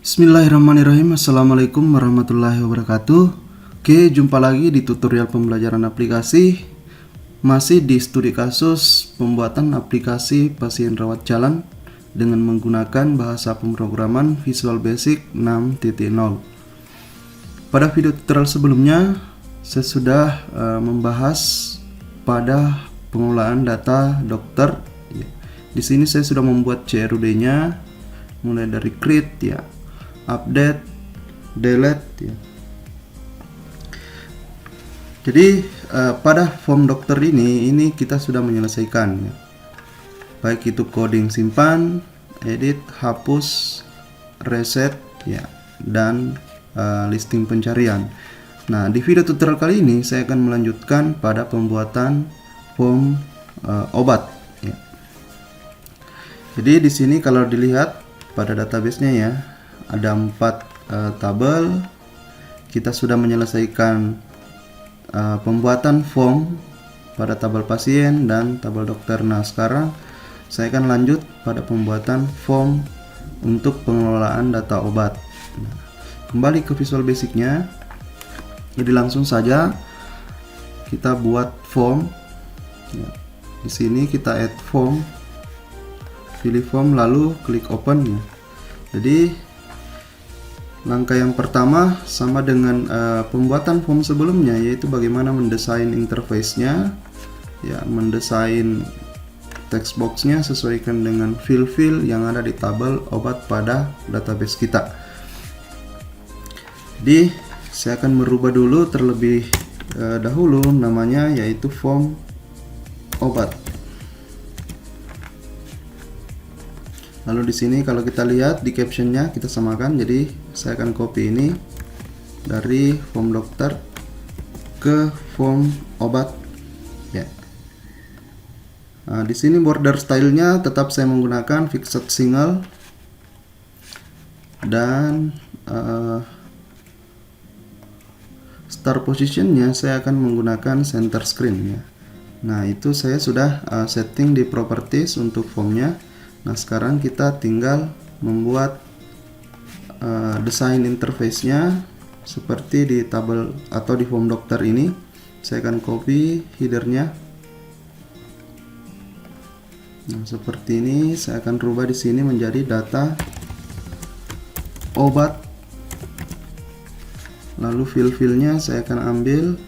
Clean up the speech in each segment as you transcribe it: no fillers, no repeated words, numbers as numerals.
Bismillahirrahmanirrahim. Assalamualaikum warahmatullahi wabarakatuh. Oke, jumpa lagi di tutorial pembelajaran aplikasi. Masih di studi kasus pembuatan aplikasi pasien rawat jalan dengan menggunakan bahasa pemrograman Visual Basic 6.0. Pada video tutorial sebelumnya, saya sudah membahas pada pengelolaan data dokter. Di sini saya sudah membuat CRUD-nya mulai dari create ya, update, delete ya. Jadi pada form dokter ini kita sudah menyelesaikan ya. Baik itu coding simpan, edit, hapus, reset ya, dan listing pencarian. Nah, di video tutorial kali ini saya akan melanjutkan pada pembuatan form obat ya. Jadi di sini kalau dilihat pada database-nya ya, ada 4 tabel. Kita sudah menyelesaikan pembuatan form pada tabel pasien dan tabel dokter. Nah, sekarang saya akan lanjut pada pembuatan form untuk pengelolaan data obat. Nah, kembali ke Visual Basic-nya. Jadi langsung saja kita buat form. Ya, di sini kita add form, pilih form lalu klik open ya. Jadi langkah yang pertama sama dengan pembuatan form sebelumnya, yaitu bagaimana mendesain interface-nya ya, mendesain text box-nya sesuaikan dengan fill-fill yang ada di tabel obat pada database kita. Jadi saya akan merubah dulu terlebih dahulu namanya, yaitu form obat. Lalu di sini kalau kita lihat di captionnya kita samakan. Jadi saya akan copy ini dari form dokter ke form obat ya. Nah, di sini border stylenya tetap saya menggunakan fixed single dan start positionnya saya akan menggunakan center screen ya. Nah, itu saya sudah setting di properties untuk formnya. Nah, sekarang kita tinggal membuat desain interface-nya seperti di tabel atau di form dokter ini. Saya akan copy header-nya. Nah, seperti ini. Saya akan rubah di sini menjadi data obat. Lalu fill-fill-nya saya akan ambil.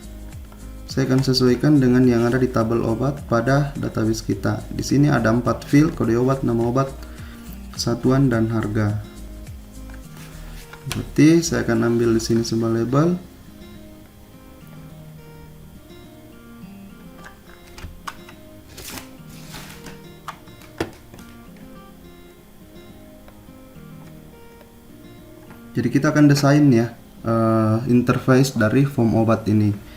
Saya akan sesuaikan dengan yang ada di tabel obat pada database kita. Di sini ada 4 field: kode obat, nama obat, kesatuan, dan harga. Berarti saya akan ambil di sini sebuah label. Jadi kita akan desain ya interface dari form obat ini.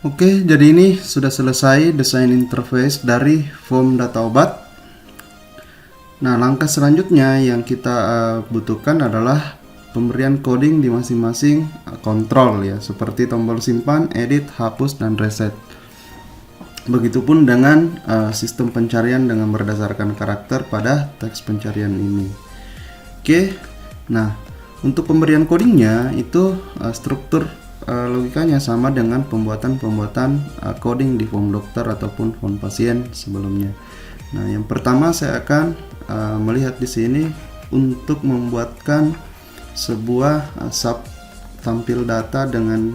Oke, jadi ini sudah selesai desain interface dari form data obat. Nah, langkah selanjutnya yang kita butuhkan adalah pemberian coding di masing-masing kontrol ya, seperti tombol simpan, edit, hapus, dan reset. Begitupun dengan sistem pencarian dengan berdasarkan karakter pada teks pencarian ini. Oke, nah untuk pemberian codingnya itu struktur logikanya sama dengan pembuatan coding di form dokter ataupun form pasien sebelumnya. Nah, yang pertama saya akan melihat di sini untuk membuatkan sebuah sub tampil data dengan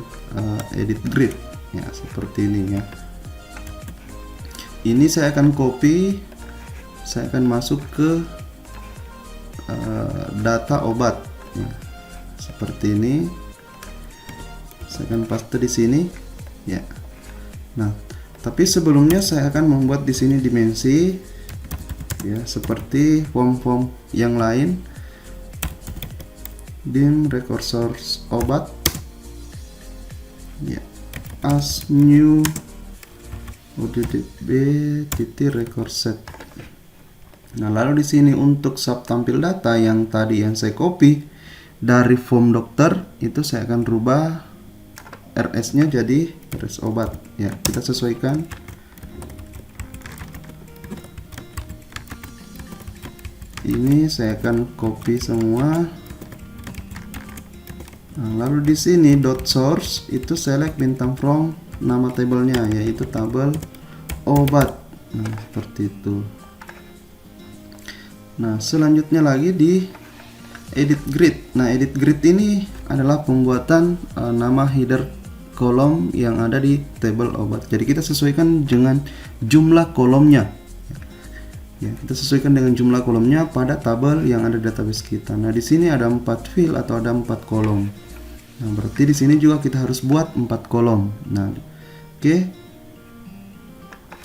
edit grid ya, seperti ini ya. Ini saya akan copy, saya akan masuk ke data obat ya, seperti ini. Saya akan paste di sini ya. Nah, tapi sebelumnya saya akan membuat di sini dimensi ya, seperti form-form yang lain. Dim record source obat ya, as new ODB record set. Nah, lalu di sini untuk sub tampil data yang tadi yang saya copy dari form dokter itu saya akan rubah RS-nya jadi RS obat ya. Kita sesuaikan. Ini saya akan copy semua. Nah, lalu di sini dot source itu select bintang from nama tabelnya yaitu tabel obat. Nah, seperti itu. Nah, selanjutnya lagi di edit grid. Nah, edit grid ini adalah pembuatan nama header kolom yang ada di tabel obat. Jadi kita sesuaikan dengan jumlah kolomnya. Ya, kita sesuaikan dengan jumlah kolomnya pada tabel yang ada di database kita. Nah, di sini ada 4 field atau ada 4 kolom. Nah, berarti di sini juga kita harus buat 4 kolom. Nah, oke.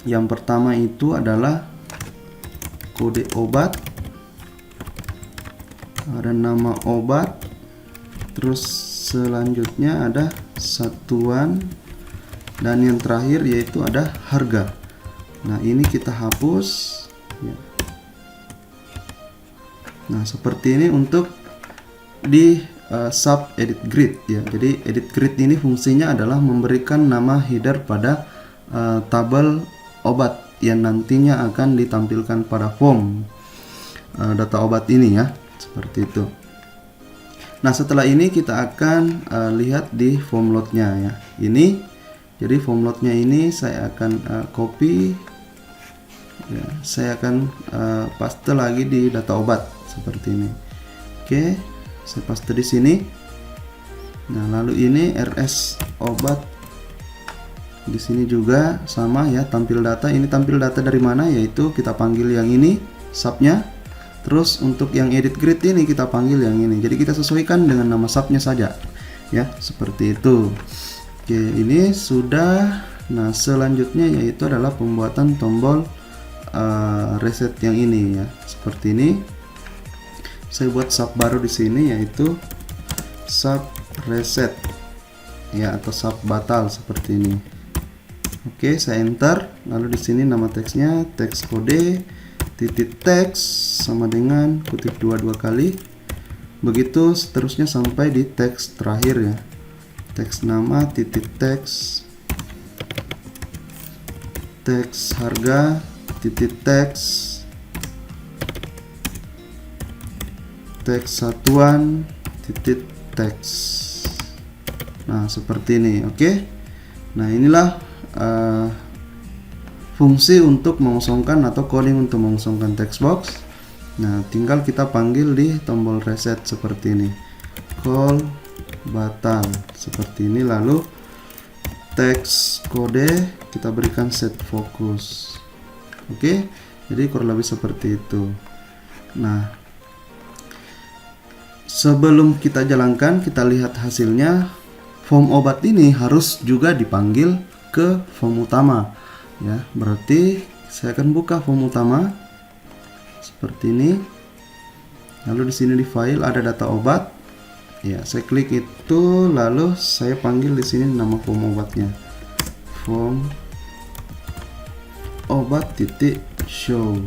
Yang pertama itu adalah kode obat. Ada nama obat. Terus selanjutnya ada satuan dan yang terakhir yaitu ada harga. Nah, ini kita hapus ya. Nah, seperti ini untuk di sub edit grid ya. Jadi edit grid ini fungsinya adalah memberikan nama header pada tabel obat yang nantinya akan ditampilkan pada form data obat ini ya, seperti itu. Nah, setelah ini kita akan lihat di form loadnya ya. Ini jadi form loadnya ini saya akan copy ya, saya akan paste lagi di data obat seperti ini. Oke, saya paste di sini. Nah, lalu ini RS obat di sini juga sama ya, tampil data. Ini tampil data dari mana, yaitu kita panggil yang ini subnya. Terus untuk yang edit grid ini kita panggil yang ini. Jadi kita sesuaikan dengan nama subnya saja ya, seperti itu. Oke, ini sudah. Nah, selanjutnya yaitu adalah pembuatan tombol reset yang ini ya, seperti ini. Saya buat sub baru di sini yaitu sub reset ya, atau sub batal seperti ini. Oke, saya enter. Lalu di sini nama teksnya teks kode titik teks sama dengan kutip dua kali. Begitu seterusnya sampai di teks terakhir ya. Teks nama titik teks harga titik teks satuan titik teks. Nah, seperti ini. Oke. Nah, inilah fungsi untuk mengosongkan atau coding untuk mengosongkan text box. Nah, tinggal kita panggil di tombol reset seperti ini. Call batal seperti ini. Lalu teks kode kita berikan set focus. Oke, jadi kurang lebih seperti itu. Nah, sebelum kita jalankan, kita lihat hasilnya. Form obat ini harus juga dipanggil ke form utama ya. Berarti saya akan buka form utama seperti ini. Lalu di sini di file ada data obat ya, saya klik itu, lalu saya panggil di sini nama form obatnya form obat titik show.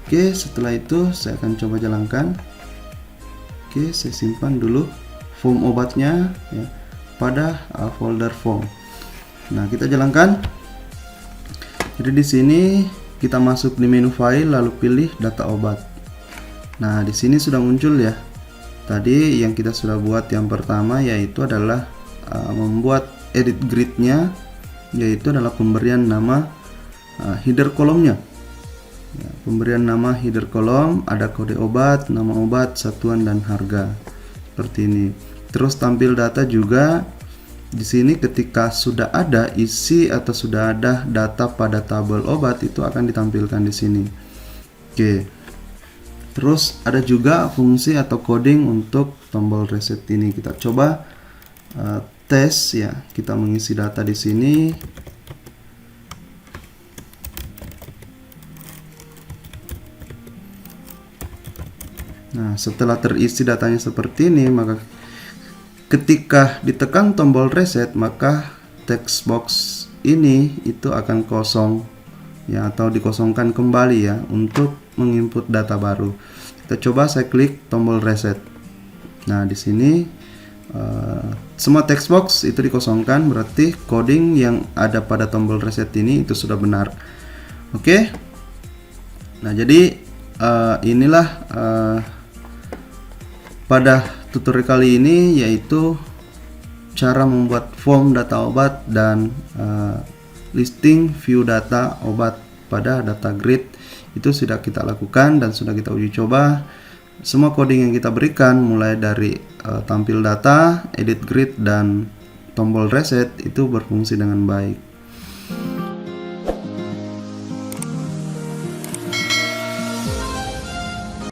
Oke, setelah itu saya akan coba jalankan. Oke, saya simpan dulu form obatnya ya pada folder form. Nah, kita jalankan. Jadi di sini kita masuk di menu file lalu pilih data obat. Nah, di sini sudah muncul ya. Tadi yang kita sudah buat yang pertama yaitu adalah membuat edit grid-nya, yaitu adalah pemberian nama header kolomnya. Ya, pemberian nama header kolom, ada kode obat, nama obat, satuan dan harga. Seperti ini. Terus tampil data juga. Di sini ketika sudah ada isi atau sudah ada data pada tabel obat itu akan ditampilkan di sini. Oke. Terus ada juga fungsi atau coding untuk tombol reset ini. Kita coba tes ya. Kita mengisi data di sini. Nah, setelah terisi datanya seperti ini, maka ketika ditekan tombol reset, maka text box ini itu akan kosong ya, atau dikosongkan kembali ya untuk menginput data baru. Kita coba, saya klik tombol reset. Nah, di sini semua text box itu dikosongkan, berarti coding yang ada pada tombol reset ini itu sudah benar. Oke. Nah, jadi inilah pada tutorial kali ini, yaitu cara membuat form data obat dan listing view data obat pada data grid. Itu sudah kita lakukan dan sudah kita uji coba. Semua coding yang kita berikan mulai dari tampil data, edit grid dan tombol reset itu berfungsi dengan baik.